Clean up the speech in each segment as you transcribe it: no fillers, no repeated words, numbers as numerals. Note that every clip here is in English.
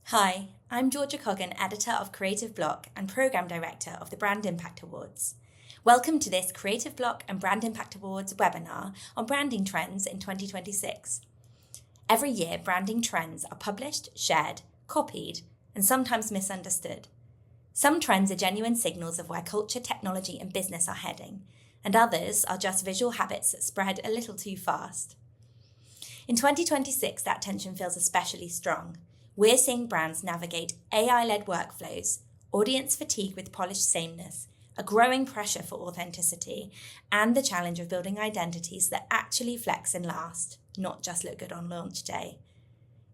Hi, I'm Georgia Coggan, editor of Creative Bloq and programme director of the Brand Impact Awards. Welcome to this Creative Bloq and Brand Impact Awards webinar on branding trends in 2026. Every year, branding trends are published, shared, copied, and sometimes misunderstood. Some trends are genuine signals of where culture, technology, and business are heading, and others are just visual habits that spread a little too fast. In 2026, that tension feels especially strong. We're seeing brands navigate AI-led workflows, audience fatigue with polished sameness, a growing pressure for authenticity, and the challenge of building identities that actually flex and last, not just look good on launch day.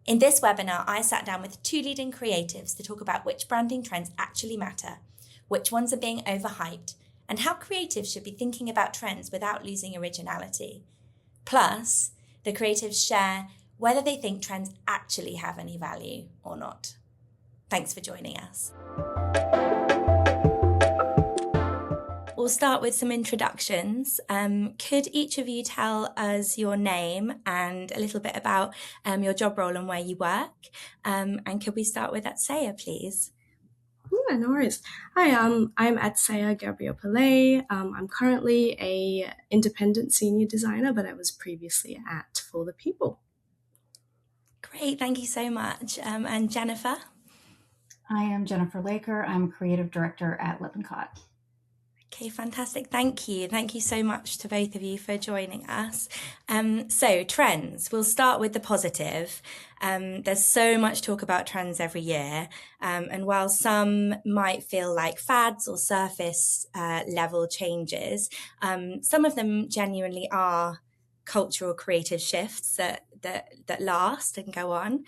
In this webinar, I sat down with two leading creatives to talk about which branding trends actually matter, which ones are being overhyped, and how creatives should be thinking about trends without losing originality. Plus, the creatives share whether they think trends actually have any value or not. Thanks for joining us. We'll start with some introductions. Could each of you tell us your name and a little bit about your job role and where you work? And could we start with Atsaya, please? Yeah, no worries. Hi, I'm Atsaya Gabiryalpillai. I'm currently a independent senior designer, but I was previously at For the People. Great, thank you so much. And Jenifer? I am Jenifer Lehker. I'm creative director at Lippincott. Okay, fantastic. Thank you. Thank you so much to both of you for joining us. So trends, we'll start with the positive. There's so much talk about trends every year. And while some might feel like fads or surface level changes, some of them genuinely are cultural creative shifts that last and go on.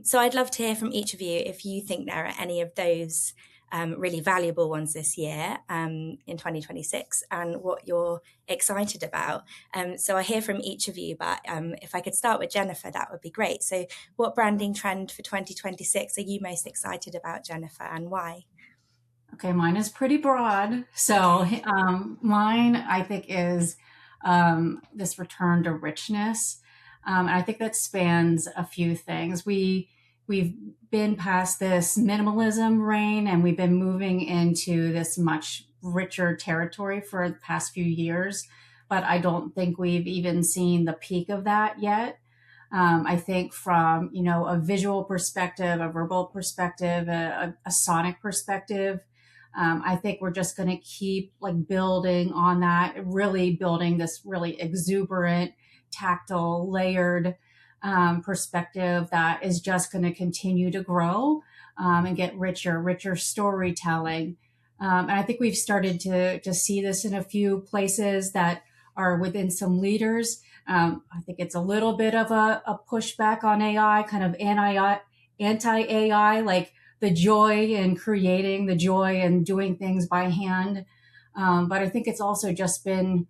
So I'd love to hear from each of you if you think there are any of those really valuable ones this year in 2026 and what you're excited about. So I hear from each of you, but if I could start with Jenifer, that would be great. So what branding trend for 2026 are you most excited about, Jenifer, and why? Okay, mine is pretty broad. So mine, I think, is this return to richness. And I think that spans a few things. We've been past this minimalism reign and we've been moving into this much richer territory for the past few years, but I don't think we've even seen the peak of that yet. I think from, a visual perspective, a verbal perspective, a sonic perspective, I think we're just going to keep building on that, really building this really exuberant, tactile, layered perspective that is just going to continue to grow and get richer storytelling. And I think we've started to see this in a few places that are within some leaders. I think it's a little bit of a pushback on AI, kind of anti-AI, like the joy in creating, the joy in doing things by hand. But I think it's also just been,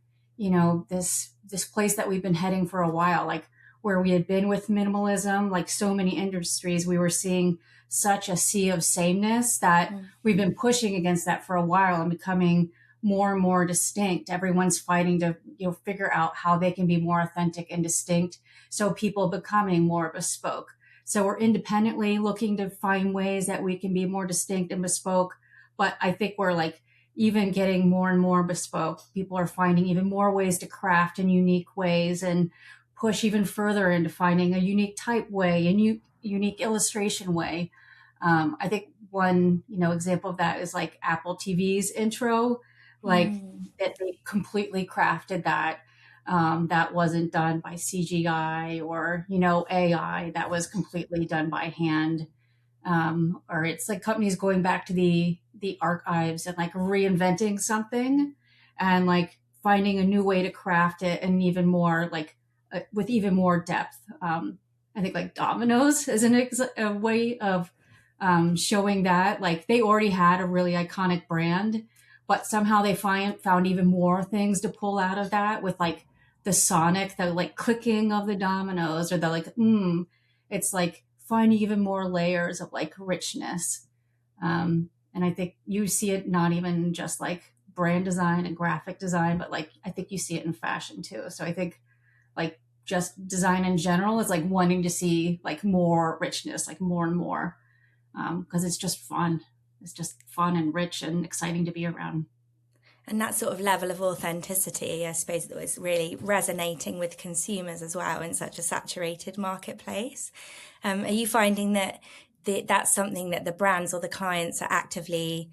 this place that we've been heading for a while, like where we had been with minimalism, like so many industries, we were seeing such a sea of sameness that we've been pushing against that for a while and becoming more and more distinct. Everyone's fighting to figure out how they can be more authentic and distinct. So people becoming more bespoke. So we're independently looking to find ways that we can be more distinct and bespoke. But I think we're even getting more and more bespoke. People are finding even more ways to craft in unique ways and push even further into finding a unique type way, a unique illustration way. I think one, example of that is like Apple TV's intro, that they completely crafted that. That wasn't done by CGI or, AI. That was completely done by hand. Or it's like companies going back to the archives and reinventing something and finding a new way to craft it and even more with even more depth. I think Domino's is a way of showing that they already had a really iconic brand, but somehow they found even more things to pull out of that with the sonic, the clicking of the dominoes or the it's finding even more layers of richness. And I think you see it not even just brand design and graphic design, but I think you see it in fashion too. So I think just design in general is wanting to see more richness, more and more. because it's just fun. It's just fun and rich and exciting to be around. And that sort of level of authenticity, I suppose, that was really resonating with consumers as well in such a saturated marketplace. Are you finding that that's something that the brands or the clients are actively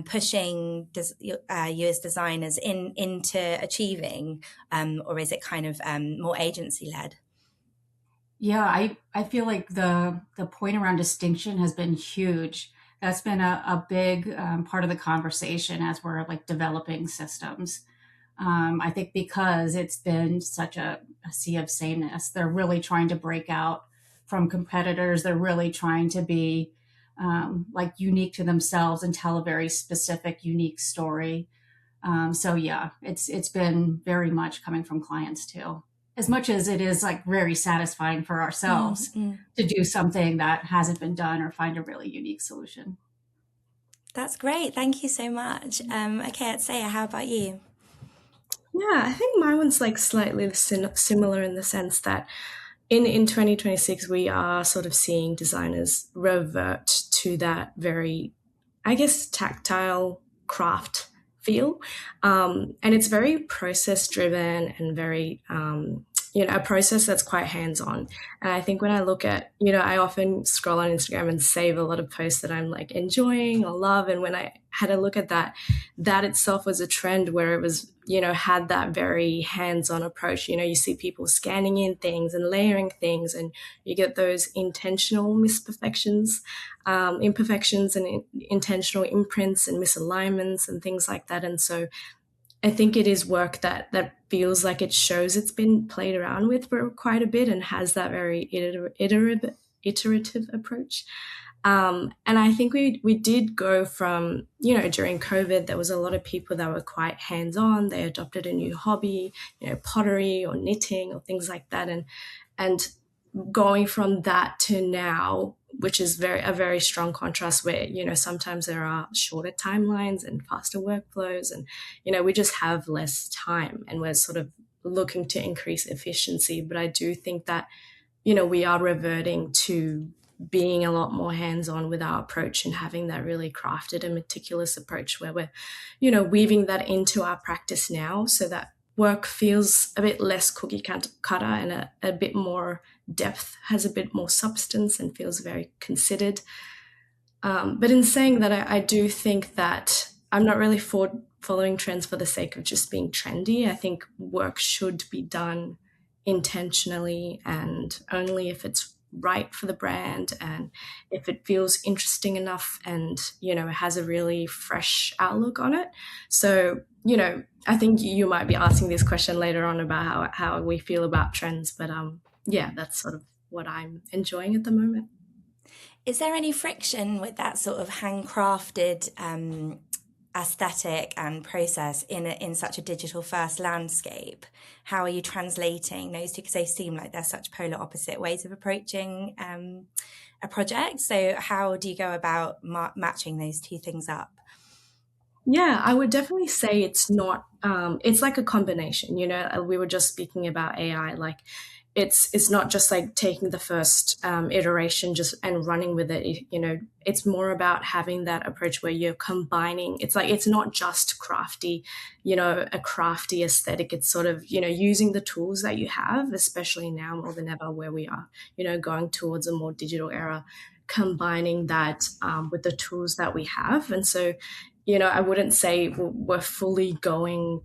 pushing you as designers into achieving, or is it kind of more agency led? Yeah, I feel like the point around distinction has been huge. That's been a big part of the conversation as we're like developing systems. I think because it's been such a sea of sameness, they're really trying to break out from competitors. They're really trying to be like unique to themselves and tell a very specific, unique story. So yeah, it's been very much coming from clients too, as much as it is like very satisfying for ourselves to do something that hasn't been done or find a really unique solution. That's great. Thank you so much. Okay, Atsaya, how about you? Yeah, I think my one's like slightly similar in the sense that in 2026, we are sort of seeing designers revert to that very, I guess, tactile craft feel. And it's very process driven and very, a process that's quite hands on. And I think when I look at, I often scroll on Instagram and save a lot of posts that I'm like enjoying or love. And when I had a look at that, that itself was a trend where it was, had that very hands on approach. You see people scanning in things and layering things, and you get those intentional imperfections and intentional imprints and misalignments and things like that. And so I think it is work that feels like it shows it's been played around with for quite a bit and has that very iterative approach. And I think we did go from, during COVID, there was a lot of people that were quite hands-on. They adopted a new hobby, pottery or knitting or things like that. And going from that to now, which is a very strong contrast where, sometimes there are shorter timelines and faster workflows and, we just have less time and we're sort of looking to increase efficiency. But I do think that, we are reverting to being a lot more hands-on with our approach and having that really crafted and meticulous approach where we're, weaving that into our practice now so that work feels a bit less cookie cutter and a bit more depth, has a bit more substance and feels very considered. But in saying that, I do think that I'm not really following trends for the sake of just being trendy. I think work should be done intentionally and only if it's right for the brand and if it feels interesting enough and, it has a really fresh outlook on it. So, I think you might be asking this question later on about how we feel about trends, but that's sort of what I'm enjoying at the moment. Is there any friction with that sort of handcrafted aesthetic and process in such a digital first landscape? How are you translating those two? Because they seem like they're such polar opposite ways of approaching a project. So how do you go about matching those two things up? Yeah, I would definitely say it's not, it's like a combination, we were just speaking about AI, like it's not just like taking the first iteration just and running with it. It's more about having that approach where you're combining. It's like it's not just crafty, a crafty aesthetic. It's sort of using the tools that you have, especially now more than ever, where we are going towards a more digital era, combining that with the tools that we have. And so I wouldn't say we're fully going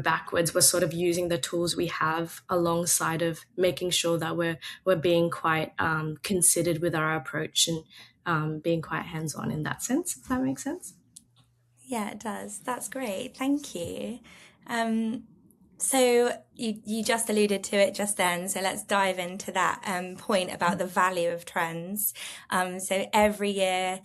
backwards. We're sort of using the tools we have alongside of making sure that we're being quite considered with our approach and being quite hands-on in that sense, if that makes sense. Yeah, it does. That's great. Thank you. So you just alluded to it just then. So let's dive into that point about the value of trends. So every year,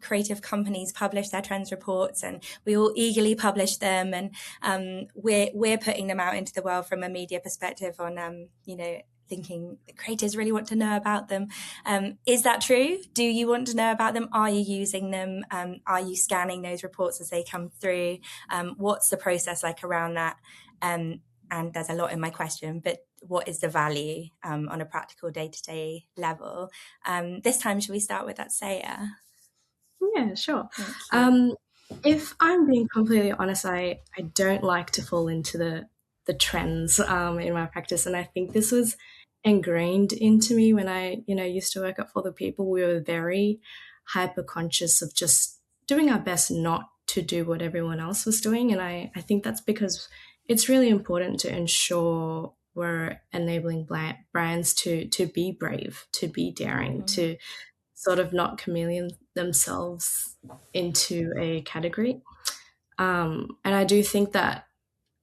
creative companies publish their trends reports and we all eagerly publish them, and we're putting them out into the world from a media perspective on thinking that creators really want to know about them. Is that true? Do you want to know about them? Are you using them? Are you scanning those reports as they come through? What's the process like around that? And there's a lot in my question, but what is the value on a practical day-to-day level. This time, should we start with Atsaya? Yeah, sure. Thank you. If I'm being completely honest, I don't like to fall into the trends in my practice, and I think this was ingrained into me when I used to work at For the People. We were very hyper conscious of just doing our best not to do what everyone else was doing, and I think that's because it's really important to ensure we're enabling brands to be brave, to be daring, to sort of not chameleon themselves into a category. And I do think that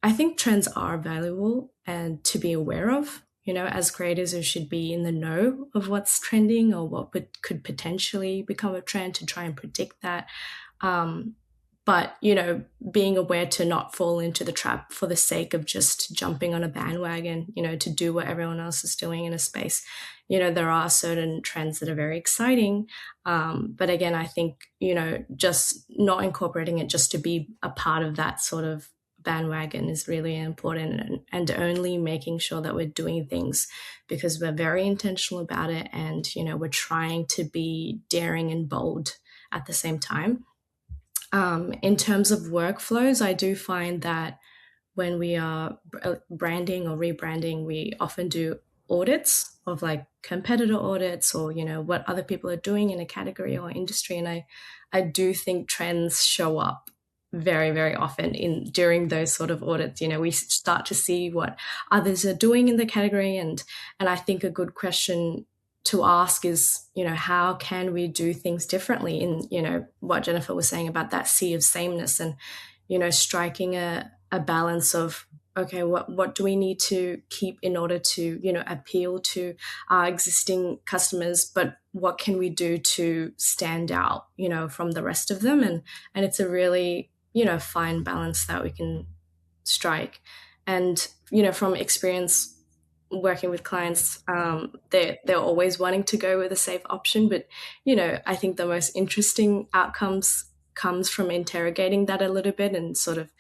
I think trends are valuable and to be aware of. As creators, we should be in the know of what's trending or what could potentially become a trend to try and predict that. But being aware to not fall into the trap for the sake of just jumping on a bandwagon, to do what everyone else is doing in a space. There are certain trends that are very exciting. But again, I think, just not incorporating it just to be a part of that sort of bandwagon is really important, and only making sure that we're doing things because we're very intentional about it, and we're trying to be daring and bold at the same time. In terms of workflows, I do find that when we are branding or rebranding, we often do audits of like competitor audits or what other people are doing in a category or industry, and I do think trends show up very, very often during those sort of audits. We start to see what others are doing in the category, and I think a good question to ask is, how can we do things differently in, what Jenifer was saying about that sea of sameness, and, striking a balance of, okay, what do we need to keep in order to, appeal to our existing customers, but what can we do to stand out, from the rest of them? And it's a really, fine balance that we can strike. And, from experience working with clients, they're always wanting to go with a safe option, but I think the most interesting outcomes comes from interrogating that a little bit and sort of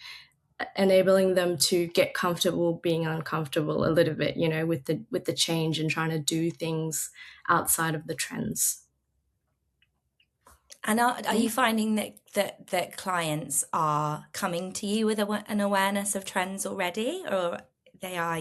enabling them to get comfortable being uncomfortable a little bit, with the change and trying to do things outside of the trends. And are you finding that clients are coming to you with an awareness of trends already, or they are?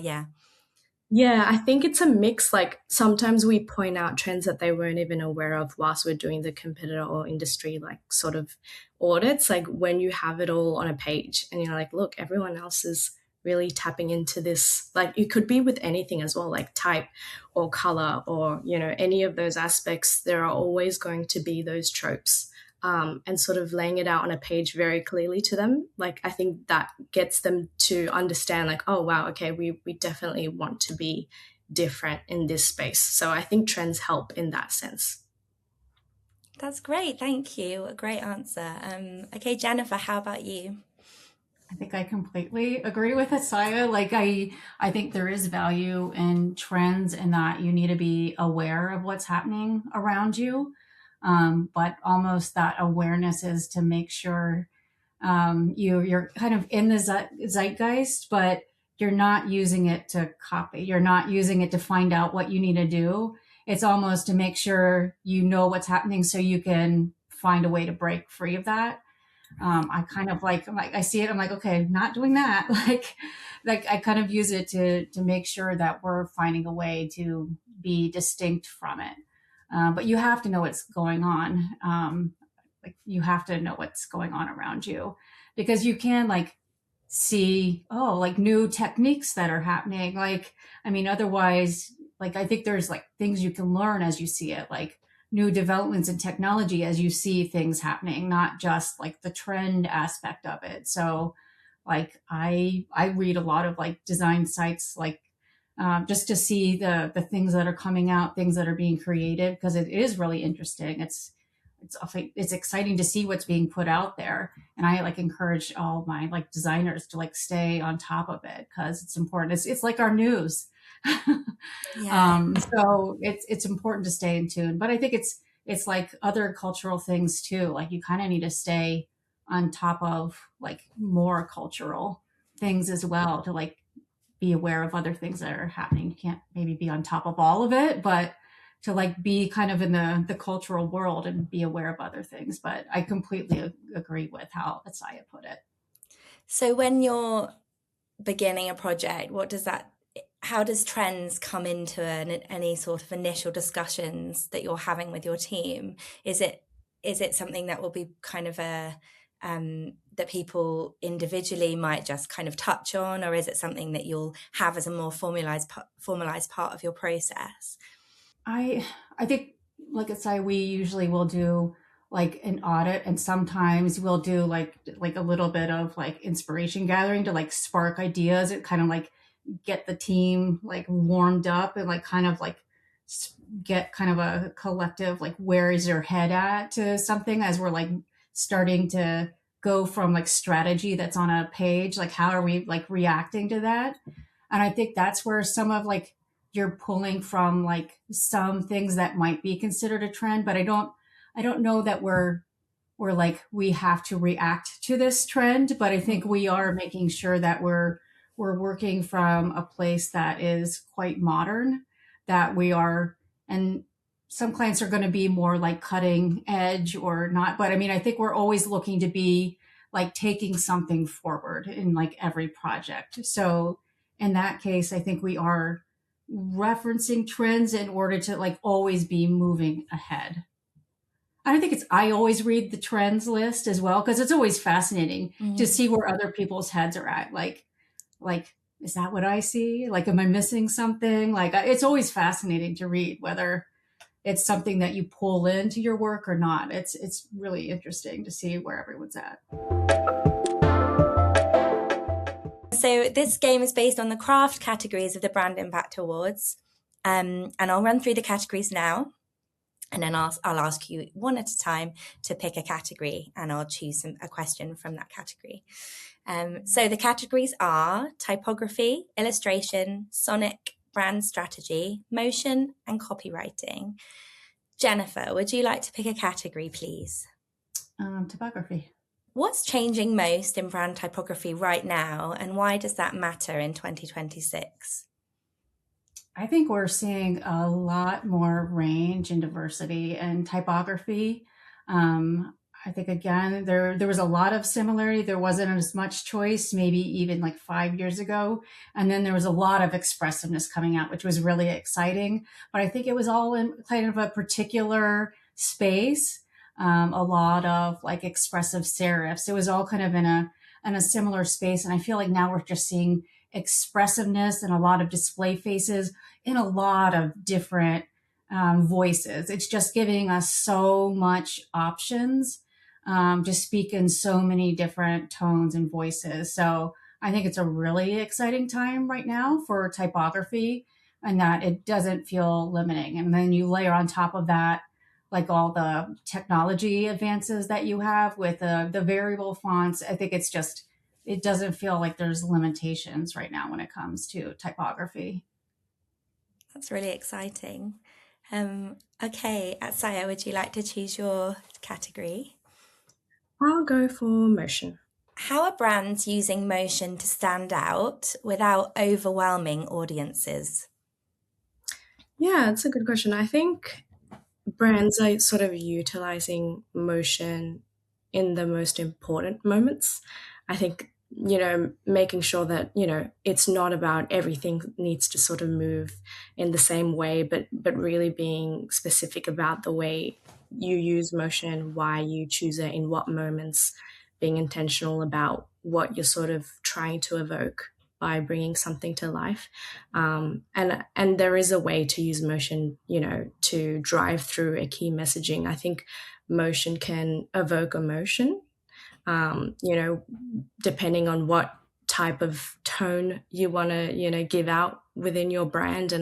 Yeah, I think it's a mix. Like sometimes we point out trends that they weren't even aware of whilst we're doing the competitor or industry like sort of audits. Like when you have it all on a page and you're like, look, everyone else is really tapping into this. Like it could be with anything as well, like type or color or, any of those aspects. There are always going to be those tropes. And sort of laying it out on a page very clearly to them. Like, I think that gets them to understand like, oh, wow, okay, we definitely want to be different in this space. So I think trends help in that sense. That's great. Thank you. A great answer. Okay, Jenifer, how about you? I think I completely agree with Atsaya. Like I think there is value in trends and that you need to be aware of what's happening around you. But almost that awareness is to make sure you're kind of in the zeitgeist, but you're not using it to copy. You're not using it to find out what you need to do. It's almost to make sure you know what's happening so you can find a way to break free of that. I kind of I see it. I'm like, okay, not doing that. Like I kind of use it to make sure that we're finding a way to be distinct from it. But you have to know what's going on. Like you have to know what's going on around you, because you can like see, like new techniques that are happening. Like, I mean, otherwise, like I think there's like things you can learn as you see it, like new developments in technology as you see things happening, not just like the trend aspect of it. So like I read a lot of like design sites, like just to see the things that are coming out, things that are being created, because it is really interesting. It's exciting to see what's being put out there, and I like encourage all my like designers to like stay on top of it because it's important. It's like our news. So it's important to stay in tune. But I think it's like other cultural things too. Like you kind of need to stay on top of like more cultural things as well to like be aware of other things that are happening. You can't maybe be on top of all of it, but to like be kind of in the cultural world and be aware of other things. But I completely agree with how Atsaya put it. So when you're beginning a project, how does trends come into any sort of initial discussions that you're having with your team? Is it something that will be kind of that people individually might just kind of touch on, or is it something that you'll have as a more formalized part of your process? I think, like I say, we usually will do like an audit, and sometimes we'll do like a little bit of like inspiration gathering to like spark ideas and kind of like get the team like warmed up and like kind of like get kind of a collective like where is your head at to something as we're like starting to go from like strategy that's on a page, like how are we like reacting to that. And I think that's where some of like you're pulling from like some things that might be considered a trend, but I don't know that we're like we have to react to this trend, but I think we are making sure that we're working from a place that is quite modern, that we are, and some clients are going to be more like cutting edge or not, but I mean I think we're always looking to be like taking something forward in like every project. So in that case I think we are referencing trends in order to like always be moving ahead. I think I always read the trends list as well because it's always fascinating to see where other people's heads are at. Like, is that what I see? Like, am I missing something? Like, it's always fascinating to read whether it's something that you pull into your work or not. It's really interesting to see where everyone's at. So this game is based on the craft categories of the Brand Impact Awards. And I'll run through the categories now. And then I'll ask you one at a time to pick a category, and I'll choose a question from that category. So the categories are typography, illustration, sonic, brand strategy, motion, and copywriting. Jenifer, would you like to pick a category, please? Typography. What's changing most in brand typography right now, and why does that matter in 2026? I think we're seeing a lot more range and diversity in typography. I think again there was a lot of similarity. There wasn't as much choice, maybe even like 5 years ago, and then there was a lot of expressiveness coming out, which was really exciting. But I think it was all in kind of a particular space. A lot of like expressive serifs. It was all kind of in a similar space, and I feel like now we're just seeing expressiveness and a lot of display faces in a lot of different voices. It's just giving us so much options to speak in so many different tones and voices. So I think it's a really exciting time right now for typography, and that it doesn't feel limiting. And then you layer on top of that like all the technology advances that you have with the variable fonts. I think it doesn't feel like there's limitations right now when it comes to typography. That's really exciting. Okay, Atsaya, would you like to choose your category? I'll go for motion. How are brands using motion to stand out without overwhelming audiences? Yeah, it's a good question. I think brands are sort of utilizing motion in the most important moments. I think, making sure that, it's not about everything needs to sort of move in the same way, but really being specific about the way you use motion, why you choose it, in what moments, being intentional about what you're sort of trying to evoke by bringing something to life. And there is a way to use motion, to drive through a key messaging. I think motion can evoke emotion, depending on what type of tone you want to, give out within your brand.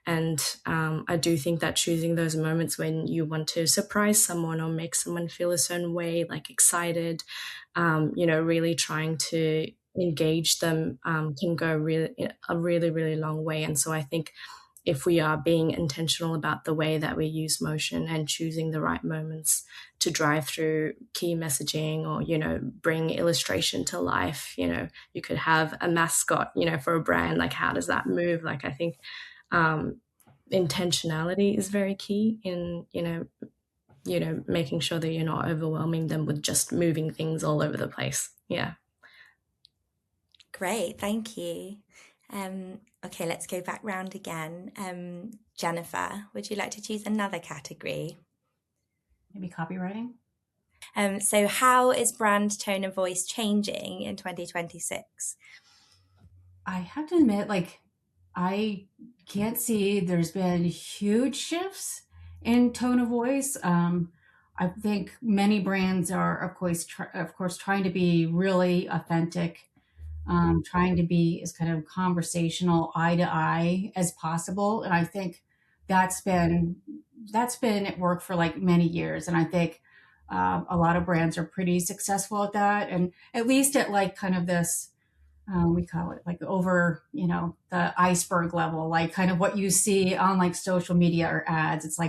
And I do think that choosing those moments when you want to surprise someone or make someone feel a certain way, like excited, really trying to engage them, can go a really, really long way. And so I think if we are being intentional about the way that we use motion and choosing the right moments to drive through key messaging or, bring illustration to life. You could have a mascot, for a brand, like how does that move? Like I think intentionality is very key in, making sure that you're not overwhelming them with just moving things all over the place. Yeah. Great, thank you. Okay, let's go back round again. Jenifer, would you like to choose another category? Maybe copywriting? So how is brand tone of voice changing in 2026? I have to admit, I can't see there's been huge shifts in tone of voice. I think many brands are, of course, trying to be really authentic, trying to be as kind of conversational, eye to eye as possible. And I think that's been at work for many years. And I think a lot of brands are pretty successful at that, and at least at kind of this. We call it over, the iceberg level, kind of what you see on social media or ads. It's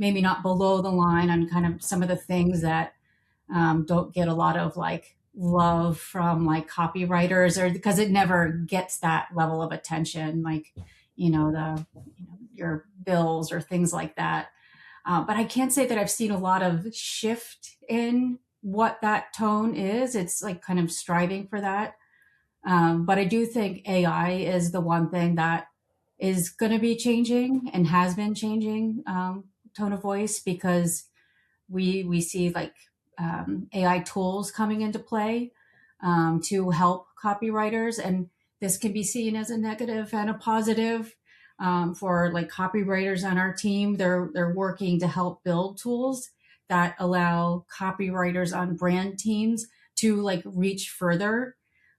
maybe not below the line on kind of some of the things that don't get a lot of love from copywriters, or because it never gets that level of attention, your bills or things like that. But I can't say that I've seen a lot of shift in what that tone is. It's kind of striving for that. But I do think AI is the one thing that is going to be changing and has been changing tone of voice, because we see AI tools coming into play to help copywriters, and this can be seen as a negative and a positive. For copywriters on our team, they're working to help build tools that allow copywriters on brand teams to reach further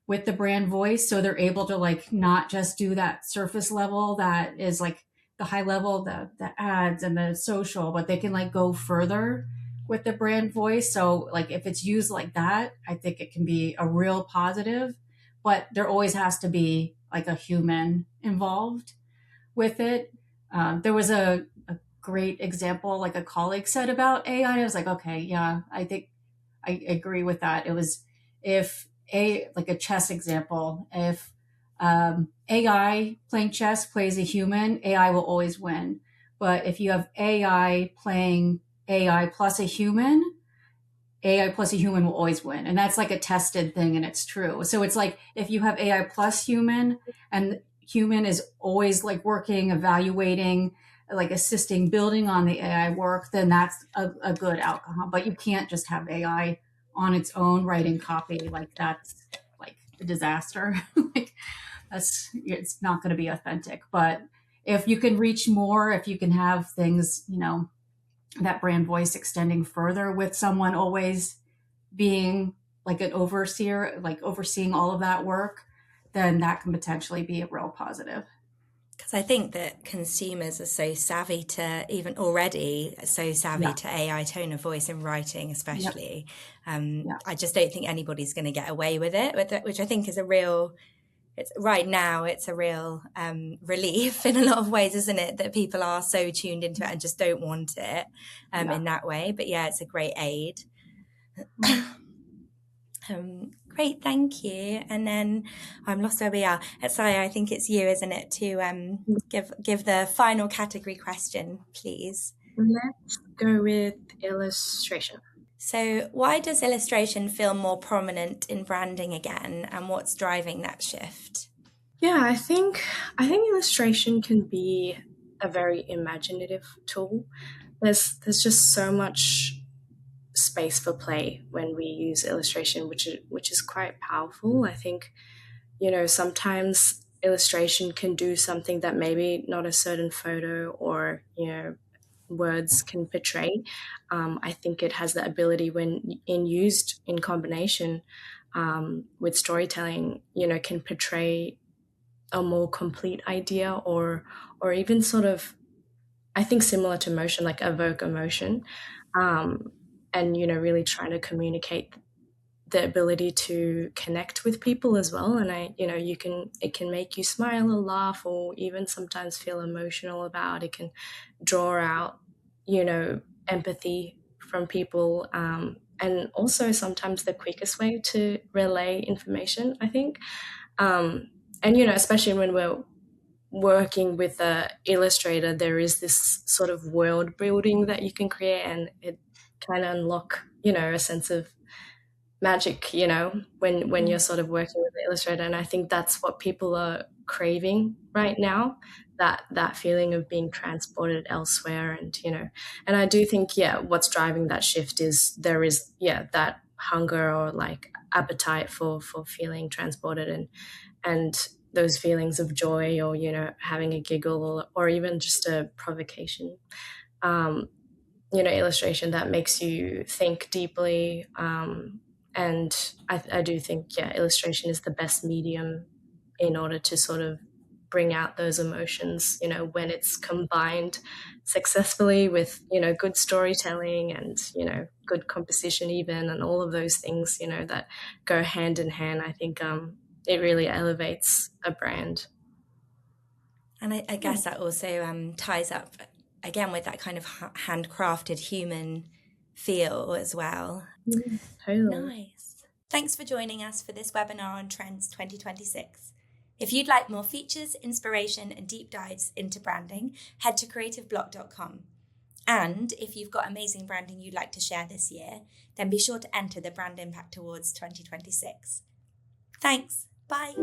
with the brand voice, so they're able to not just do that surface level that is the high level, the ads and the social, but they can go further with the brand voice. So if it's used like that, I think it can be a real positive, but there always has to be a human involved with it. There was a great example, a colleague said about AI. I was okay, yeah, I think I agree with that. It was, if a chess example, if AI playing chess plays a human, AI will always win. But if you have AI playing AI plus a human will always win. And that's a tested thing, and it's true. So it's if you have AI plus human, and human is always working, evaluating, assisting, building on the AI work, then that's a good outcome. But you can't just have AI on its own writing copy. That's a disaster. It's not going to be authentic. But if you can reach more, if you can have things, that brand voice extending further with someone always being an overseer, overseeing all of that work, then that can potentially be a real positive. Because I think that consumers are so savvy to, even already so savvy to AI tone of voice in writing, especially. I just don't think anybody's going to get away with it, which I think is a real relief in a lot of ways, isn't it? That people are so tuned into it and just don't want it in that way. But yeah, it's a great aid. Great, thank you. And then I'm lost where we are. Atsaya, I think it's you, isn't it, to give the final category question, please. Let's go with illustration. So why does illustration feel more prominent in branding again, and what's driving that shift? Yeah, I think illustration can be a very imaginative tool. There's just so much space for play when we use illustration, which is quite powerful. I think, sometimes illustration can do something that maybe not a certain photo or, words can portray. I think it has the ability, when used in combination with storytelling, can portray a more complete idea, or even sort of, I think, similar to motion, evoke emotion. And really trying to communicate the ability to connect with people as well. And it can make you smile or laugh or even sometimes feel emotional about. It can draw out, empathy from people. And also sometimes the quickest way to relay information, I think. And, especially when we're working with a illustrator, there is this sort of world building that you can create, and it can unlock, a sense of magic, when you're sort of working with the illustrator. And I think that's what people are craving right now, that feeling of being transported elsewhere. And, and I do think, what's driving that shift is there is, that hunger or like appetite for feeling transported and those feelings of joy or, having a giggle or even just a provocation. Illustration that makes you think deeply. And I do think, illustration is the best medium in order to sort of bring out those emotions, when it's combined successfully with, good storytelling and, good composition even, and all of those things, that go hand in hand. I think it really elevates a brand. And I guess that also ties up again with that kind of handcrafted human feel as well. Totally. Nice. Thanks for joining us for this webinar on Trends 2026. If you'd like more features, inspiration, and deep dives into branding, head to creativebloq.com. And if you've got amazing branding you'd like to share this year, then be sure to enter the Brand Impact Awards 2026. Thanks. Bye.